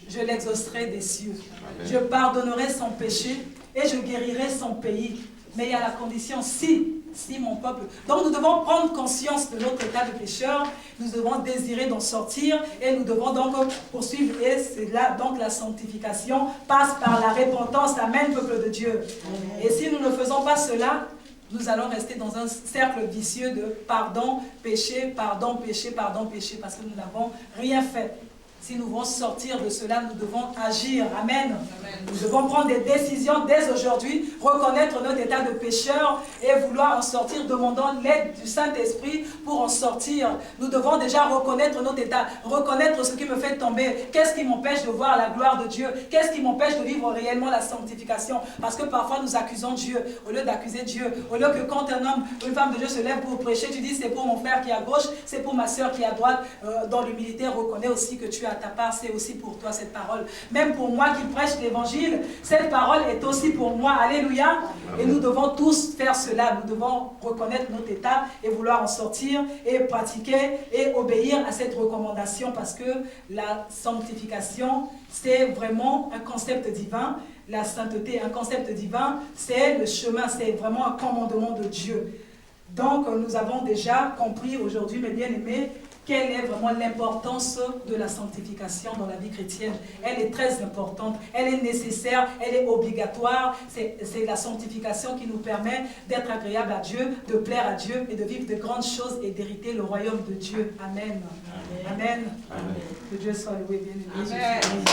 je l'exaucerai des cieux. Je pardonnerai son péché et je guérirai son pays. Mais il y a la condition si mon peuple... Donc nous devons prendre conscience de notre état de pécheur, nous devons désirer d'en sortir et nous devons donc poursuivre. Et c'est là, donc la sanctification passe par la repentance. Amen, peuple de Dieu. Et si nous ne faisons pas cela, nous allons rester dans un cercle vicieux de pardon, péché, pardon, péché, pardon, péché, parce que nous n'avons rien fait. Si nous voulons sortir de cela, nous devons agir. Amen. Amen. Nous devons prendre des décisions dès aujourd'hui, reconnaître notre état de pécheur et vouloir en sortir, demandant l'aide du Saint-Esprit pour en sortir. Nous devons déjà reconnaître notre état, reconnaître ce qui me fait tomber. Qu'est-ce qui m'empêche de voir la gloire de Dieu? Qu'est-ce qui m'empêche de vivre réellement la sanctification? Parce que parfois nous accusons Dieu, au lieu d'accuser Dieu, au lieu que quand un homme ou une femme de Dieu se lève pour prêcher, tu dis c'est pour mon frère qui est à gauche, c'est pour ma soeur qui est à droite. Dans l'humilité, reconnais aussi que tu as ta part, c'est aussi pour toi cette parole. Même pour moi qui prêche l'évangile, cette parole est aussi pour moi. Alléluia. Et nous devons tous faire cela. Nous devons reconnaître notre état et vouloir en sortir et pratiquer et obéir à cette recommandation parce que la sanctification, c'est vraiment un concept divin. La sainteté, un concept divin, c'est le chemin, c'est vraiment un commandement de Dieu. Donc, nous avons déjà compris aujourd'hui, mes bien-aimés, quelle est vraiment l'importance de la sanctification dans la vie chrétienne. Elle est très importante, elle est nécessaire, elle est obligatoire. C'est la sanctification qui nous permet d'être agréable à Dieu, de plaire à Dieu et de vivre de grandes choses et d'hériter le royaume de Dieu. Amen. Amen. Amen. Que Dieu soit loué, bien-aimé. Amen.